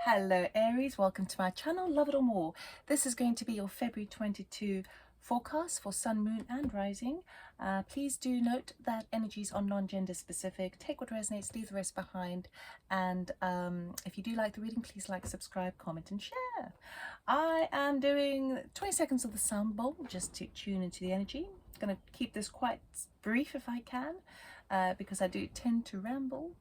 Hello Aries, welcome to my channel, love it or more. This is going to be your February 22 forecast for Sun, Moon and Rising. Please do note that energies are non-gender specific. Take what resonates, leave the rest behind. And if you do like the reading, please like, subscribe, comment and share. I am doing 20 seconds of the sound bowl just to tune into the energy. I'm going to keep this quite brief if I can, because I do tend to ramble.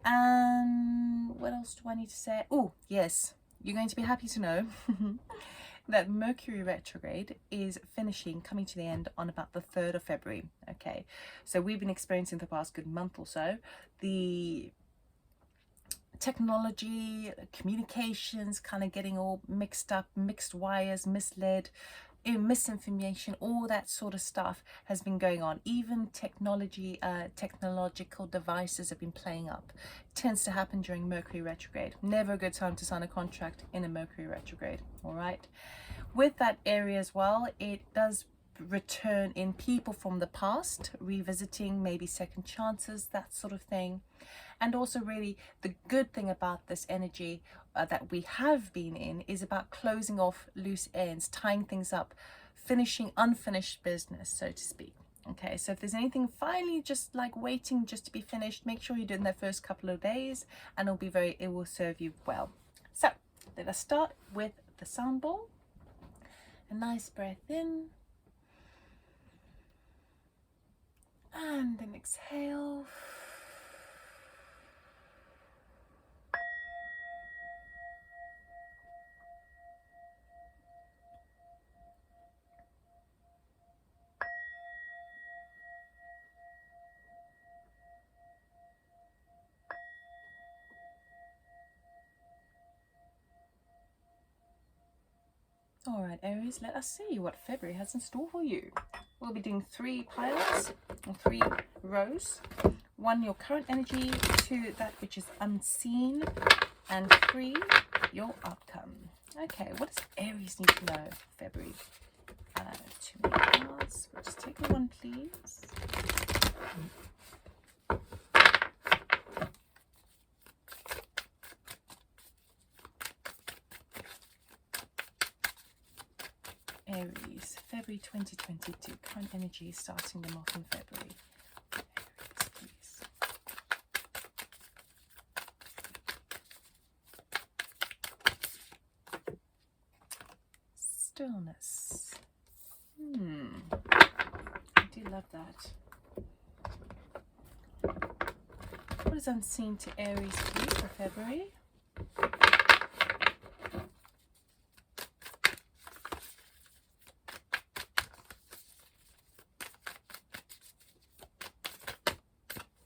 And what else do I need to say? Oh yes, you're going to be happy to know that Mercury retrograde is finishing, coming to the end on about the 3rd of February. Okay, so we've been experiencing the past good month or so the technology, communications kind of getting all mixed up, mixed wires, misled, misinformation, all that sort of stuff has been going on. Even technological devices have been playing up. It tends to happen during Mercury retrograde. Never a good time to sign a contract in a Mercury retrograde. All right, with that area as well, it does return in people from the past, revisiting, maybe second chances, that sort of thing. And also really the good thing about this energy that we have been in is about closing off loose ends, tying things up, finishing unfinished business, so to speak. Okay, so if there's anything finally just like waiting just to be finished, make sure you do it in the first couple of days and it will serve you well. So let us start with the sound bowl. A nice breath in and then exhale. All right, Aries, let us see what February has in store for you. We'll be doing 3 piles or 3 rows. 1, your current energy. 2, that which is unseen. And 3, your outcome. Okay, what does Aries need to know for February? 2 cards. We'll just take a 1, please. Aries, February 2022, current energy starting them off in February. Aries, please. Stillness. I do love that. What is unseen to Aries, please, for February?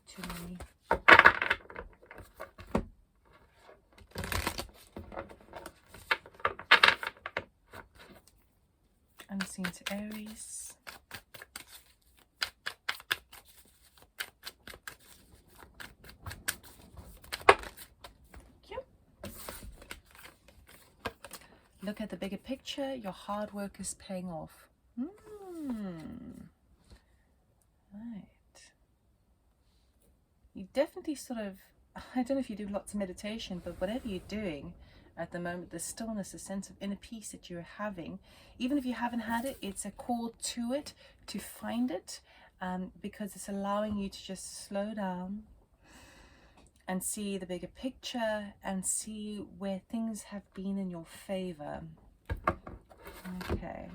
Too many. Unseen to Aries. Look at the bigger picture. Your hard work is paying off. Right. You definitely sort of, I don't know if you do lots of meditation, but whatever you're doing at the moment, the stillness, the sense of inner peace that you're having, even if you haven't had it, it's a call to it, to find it, because it's allowing you to just slow down and see the bigger picture and see where things have been in your favor. Okay,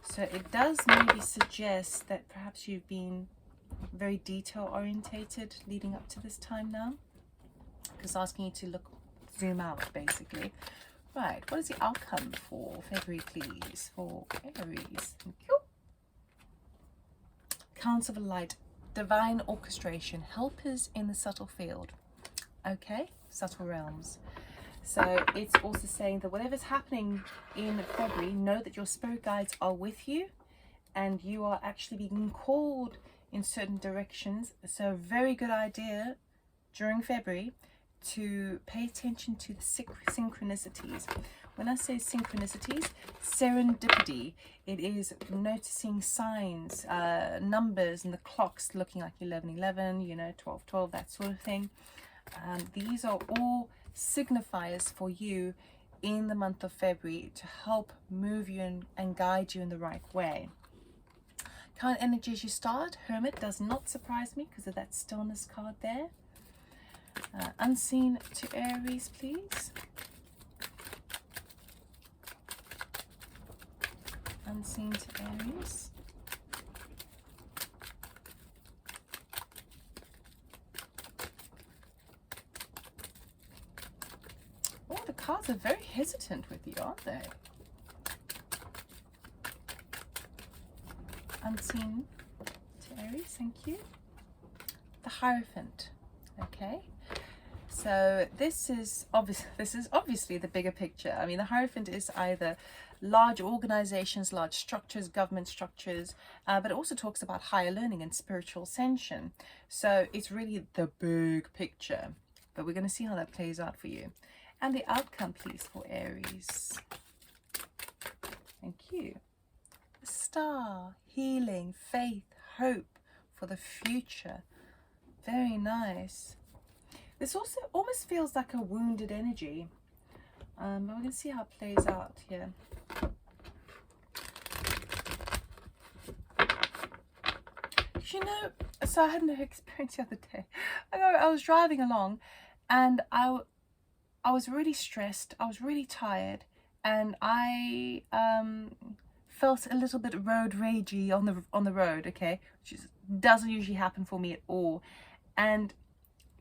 so it does maybe suggest that perhaps you've been very detail orientated leading up to this time now, because asking you to zoom out basically. Right, what is the outcome for February, please, for Aries? Thank you. Council of Light, divine orchestration, helpers in the subtle field. Okay, subtle realms. So it's also saying that whatever's happening in February, know that your spirit guides are with you and you are actually being called in certain directions. So a very good idea during February to pay attention to the synchronicities. When I say synchronicities, serendipity, it is noticing signs, numbers and the clocks looking like 11:11, you know, 12:12, that sort of thing. These are all signifiers for you in the month of February to help move you and guide you in the right way. Kind of energy as you start, Hermit does not surprise me because of that stillness card there. Unseen to Aries, please. Unseen to Aries. Oh, the cards are very hesitant with you, aren't they? Unseen to Aries, thank you. The Hierophant. Okay, so this is obviously the bigger picture. I mean, the Hierophant is either large organizations, large structures, government structures, but it also talks about higher learning and spiritual ascension. So it's really the big picture, but we're going to see how that plays out for you. And the outcome, please, for Aries. Thank you. The Star, healing, faith, hope for the future. Very nice. This also almost feels like a wounded energy. But we're going to see how it plays out here. You know, so I had an experience the other day. I was driving along and I was really stressed. I was really tired. And I felt a little bit road ragey on the road, okay? Which doesn't usually happen for me at all. And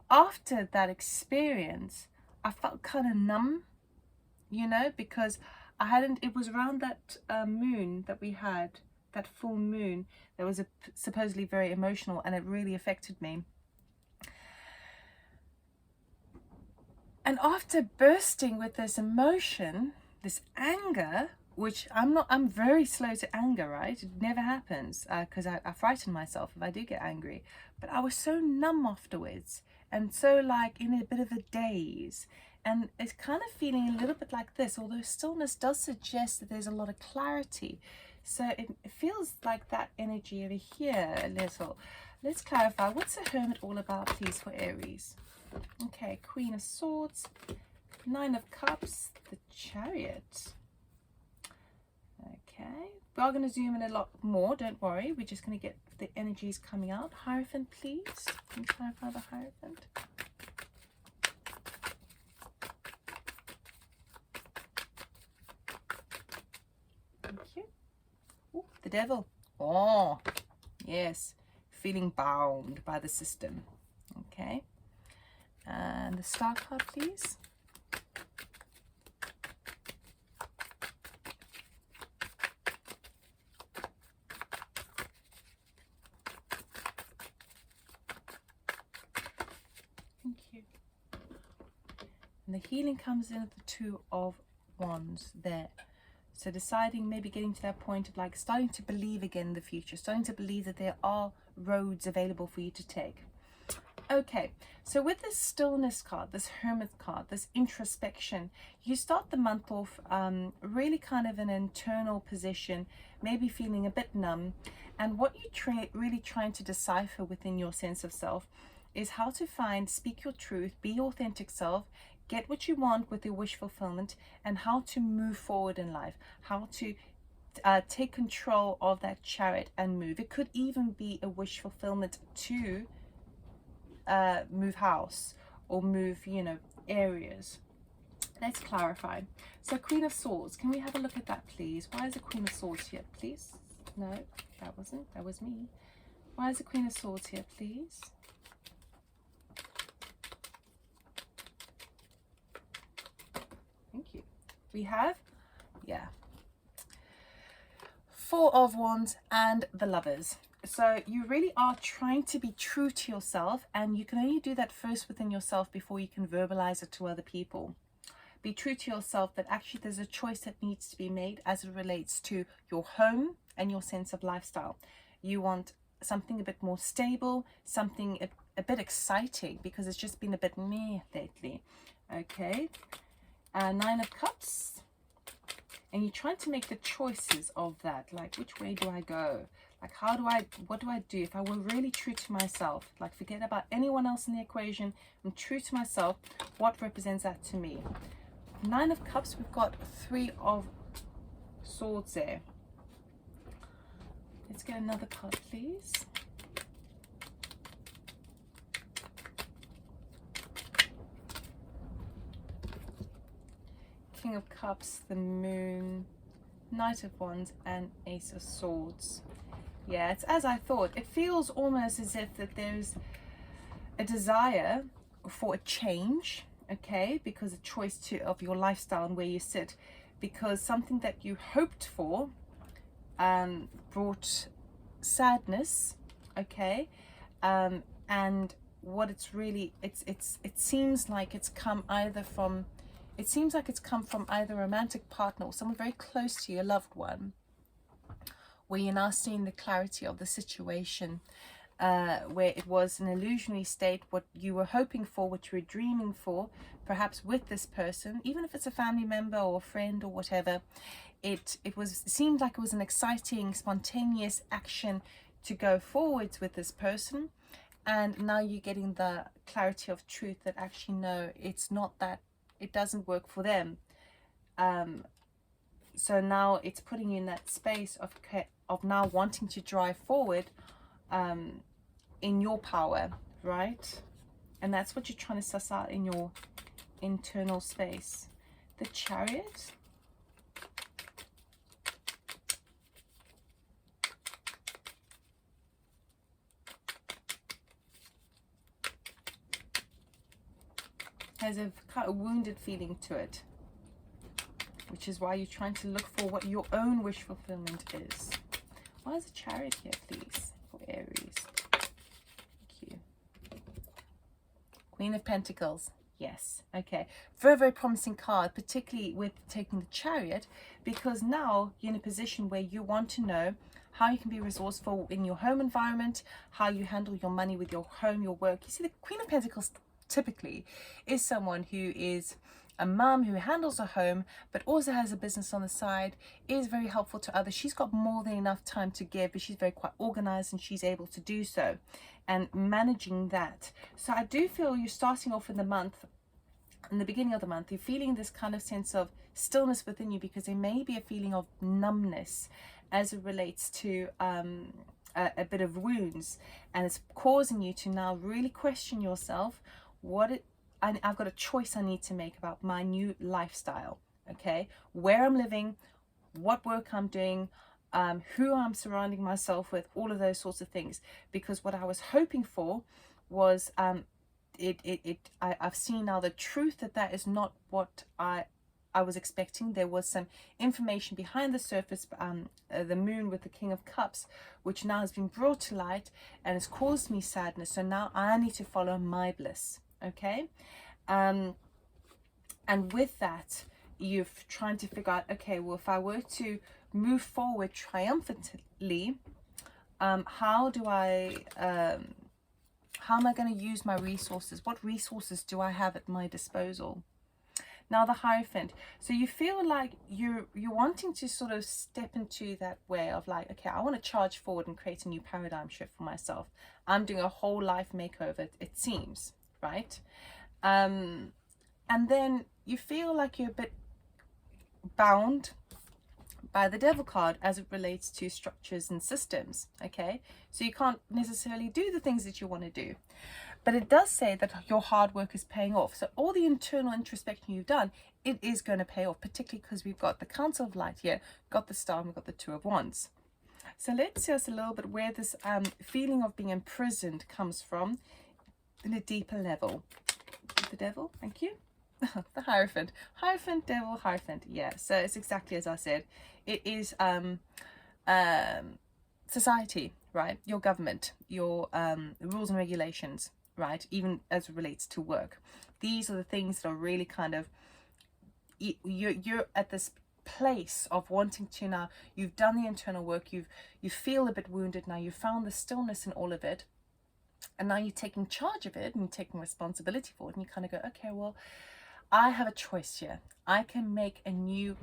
after that experience, I felt kind of numb, you know, because it was around that moon that we had, that full moon, that was supposedly very emotional, and it really affected me. And after bursting with this emotion, this anger, which I'm very slow to anger, right? It never happens because I frighten myself if I do get angry. But I was so numb afterwards and so like in a bit of a daze. And it's kind of feeling a little bit like this, although stillness does suggest that there's a lot of clarity. So it feels like that energy over here a little. Let's clarify. What's the Hermit all about, please, for Aries? Okay, Queen of Swords, Nine of Cups, the Chariot. Okay, we are going to zoom in a lot more, don't worry. We're just going to get the energies coming out. Hierophant, please. Can you clarify the Hierophant? Thank you. Ooh, the Devil. Oh, yes. Feeling bound by the system. Okay. And the Star card, please. Thank you. And the healing comes in at the Two of Wands there. So deciding, maybe getting to that point of like starting to believe again in the future, starting to believe that there are roads available for you to take. Okay, so with this stillness card, this Hermit card, this introspection, you start the month off really kind of an internal position, maybe feeling a bit numb. And what you're really trying to decipher within your sense of self is how to speak your truth, be your authentic self, get what you want with your wish fulfillment, and how to move forward in life, how to take control of that chariot and move. It could even be a wish fulfillment to move house or move, you know, areas. Let's clarify. So Queen of Swords, can we have a look at that, please? Why is the Queen of Swords here, please? No, that was me. Why is the Queen of Swords here, please? Thank you. We have, yeah, Four of Wands and the Lovers. So you really are trying to be true to yourself, and you can only do that first within yourself before you can verbalize it to other people. Be true to yourself that actually there's a choice that needs to be made as it relates to your home and your sense of lifestyle. You want something a bit more stable, something a bit exciting, because it's just been a bit meh lately. Okay, Nine of Cups. And you're trying to make the choices of that, like which way do I go? Like, what do I do if I were really true to myself? Like, forget about anyone else in the equation. I'm true to myself. What represents that to me? 9 of Cups, we've got 3 of Swords there. Let's get another card, please. King of Cups, the Moon, Knight of Wands, and Ace of Swords. Yeah, it's as I thought. It feels almost as if that there's a desire for a change, okay, because a choice of your lifestyle and where you sit, because something that you hoped for brought sadness, okay, and what it's really, it seems like it's come either from, either a romantic partner or someone very close to you, a loved one, where you're now seeing the clarity of the situation, where it was an illusionary state, what you were hoping for, what you were dreaming for, perhaps with this person, even if it's a family member or a friend or whatever. It seemed like it was an exciting, spontaneous action to go forwards with this person, and now you're getting the clarity of truth that actually no, it's not that, it doesn't work for them. So now it's putting you in that space of now wanting to drive forward in your power, right? And that's what you're trying to suss out in your internal space. The Chariot. Has a kind of wounded feeling to it, which is why you're trying to look for what your own wish fulfillment is. Why is a Chariot here, please, for Aries? Thank you. Queen of Pentacles. Yes. Okay. Very, very promising card, particularly with taking the Chariot, because now you're in a position where you want to know how you can be resourceful in your home environment, how you handle your money with your home, your work. You see, the Queen of Pentacles typically is someone who is a mum who handles a home but also has a business on the side, is very helpful to others. She's got more than enough time to give, but she's very quite organized and she's able to do so and managing that. So I do feel you're starting off in the month, in the beginning of the month, you're feeling this kind of sense of stillness within you, because there may be a feeling of numbness as it relates to a bit of wounds, and it's causing you to now really question yourself. I've got a choice I need to make about my new lifestyle, okay? Where I'm living, what work I'm doing, who I'm surrounding myself with, all of those sorts of things. Because what I was hoping for was, I've seen now the truth that is not what I was expecting. There was some information behind the surface, the moon with the King of Cups, which now has been brought to light and has caused me sadness. So now I need to follow my bliss. Okay, and with that, you're trying to figure out, okay, well, if I were to move forward triumphantly, how am I going to use my resources? What resources do I have at my disposal? Now the Hierophant. So you feel like you're wanting to sort of step into that way of like, okay, I want to charge forward and create a new paradigm shift for myself. I'm doing a whole life makeover, it seems. Right? And then you feel like you're a bit bound by the Devil card as it relates to structures and systems. Okay, so you can't necessarily do the things that you want to do, but it does say that your hard work is paying off. So all the internal introspection you've done, it is going to pay off, particularly because we've got the Council of Light here, got the Star, and we've got the Two of Wands. So let's see us a little bit where this feeling of being imprisoned comes from in a deeper level. The Devil, thank you. The Hierophant. Hierophant, Devil, Hierophant. Yeah, so it's exactly as I said. It is society, right? Your government, your rules and regulations, right? Even as it relates to work. These are the things that are really kind of, you're at this place of wanting to now, you've done the internal work, you feel a bit wounded now, you've found the stillness in all of it. And now you're taking charge of it and you're taking responsibility for it, and you kind of go, okay, well, I have a choice here. I can make a new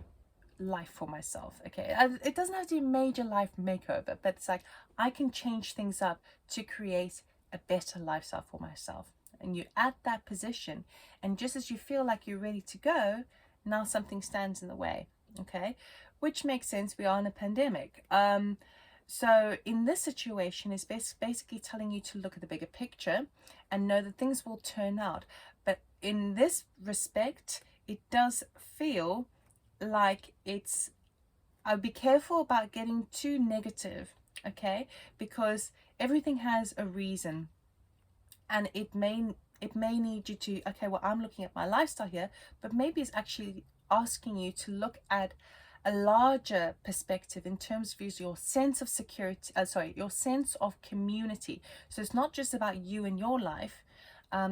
life for myself. Okay, it doesn't have to be a major life makeover, but it's like I can change things up to create a better lifestyle for myself. And you're at that position, and just as you feel like you're ready to go, now something stands in the way. Okay, which makes sense. We are in a pandemic. So in this situation, it's basically telling you to look at the bigger picture and know that things will turn out. But in this respect, it does feel like it's, I'll be careful about getting too negative, okay? Because everything has a reason, and it may need you to, okay, well, I'm looking at my lifestyle here, but maybe it's actually asking you to look at a larger perspective in terms of your sense of security, your sense of community. So it's not just about you and your life,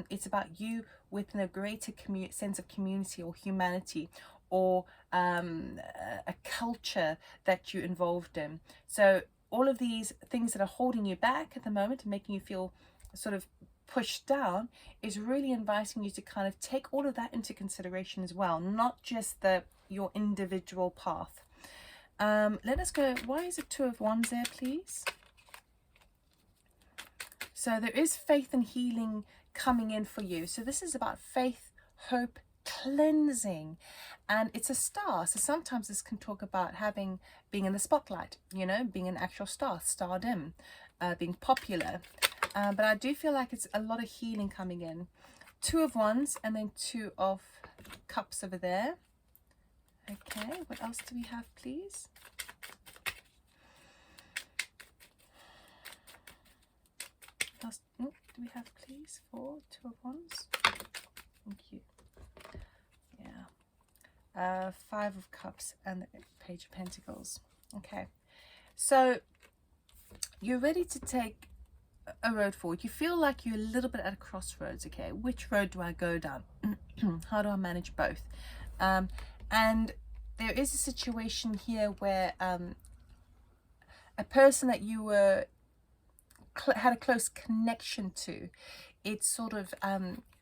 it's about you within a greater sense of community or humanity, or a culture that you're involved in. So all of these things that are holding you back at the moment and making you feel sort of pushed down is really inviting you to kind of take all of that into consideration as well, not just your individual path. Let us go. Why is it Two of Wands there, please? So there is faith and healing coming in for you. So this is about faith, hope, cleansing, and it's a star. So sometimes this can talk about being in the spotlight, you know, being an actual stardom, being popular. But I do feel like it's a lot of healing coming in. Two of Wands and then Two of Cups over there. Okay, what else do we have, please? What else do we have, please, for Two of Wands? Thank you. Yeah. Five of Cups and the Page of Pentacles. Okay, so you're ready to take a road forward. You feel like you're a little bit at a crossroads. Okay, which road do I go down? How do I manage both? And there is a situation here where a person that you were had a close connection to, it's sort of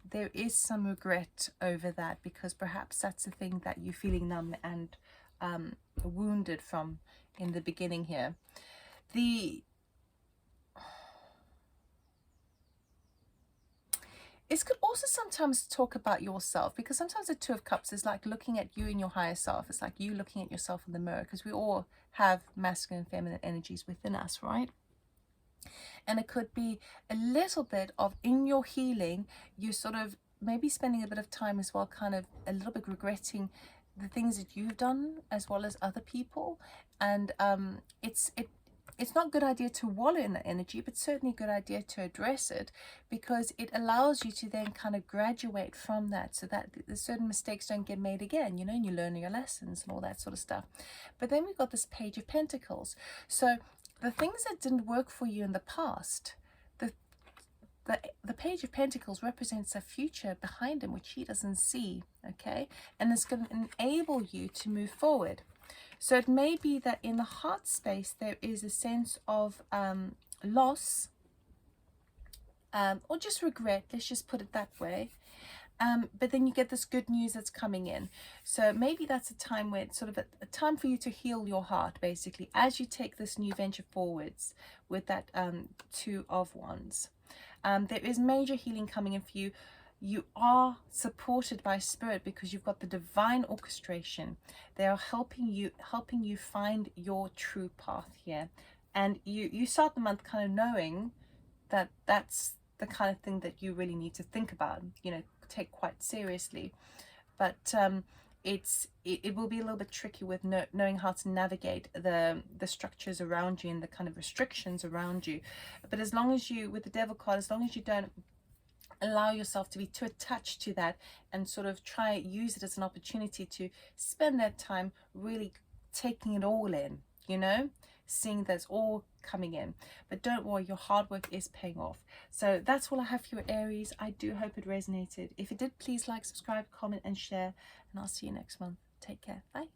there is some regret over that, because perhaps that's the thing that you're feeling numb and wounded from in the beginning here. It could also sometimes talk about yourself, because sometimes the Two of Cups is like looking at you and your higher self. It's like you looking at yourself in the mirror, because we all have masculine and feminine energies within us, right? And it could be a little bit of, in your healing, you sort of maybe spending a bit of time as well, kind of a little bit regretting the things that you've done as well as other people. And it's not a good idea to wallow in that energy, but certainly a good idea to address it, because it allows you to then kind of graduate from that, so that the certain mistakes don't get made again, you know, and you learn your lessons and all that sort of stuff. But then we've got this Page of Pentacles. So the things that didn't work for you in the past, the Page of Pentacles represents a future behind him which he doesn't see, okay? And it's going to enable you to move forward. So it may be that in the heart space there is a sense of loss, or just regret, let's just put it that way. But then you get this good news that's coming in. So maybe that's a time where it's sort of a time for you to heal your heart, basically, as you take this new venture forwards with that Two of Wands. There is major healing coming in for you. You are supported by Spirit, because you've got the divine orchestration. They are helping you find your true path here. And you start the month kind of knowing that that's the kind of thing that you really need to think about, you know, take quite seriously. But it will be a little bit tricky with knowing how to navigate the structures around you and the kind of restrictions around you. But as long as you, with the Devil card, as long as you don't allow yourself to be too attached to that and sort of use it as an opportunity to spend that time really taking it all in, you know, seeing that's all coming in. But don't worry, your hard work is paying off. So that's all I have for you, Aries. I do hope it resonated. If it did, please like, subscribe, comment and share, and I'll see you next month. Take care. Bye.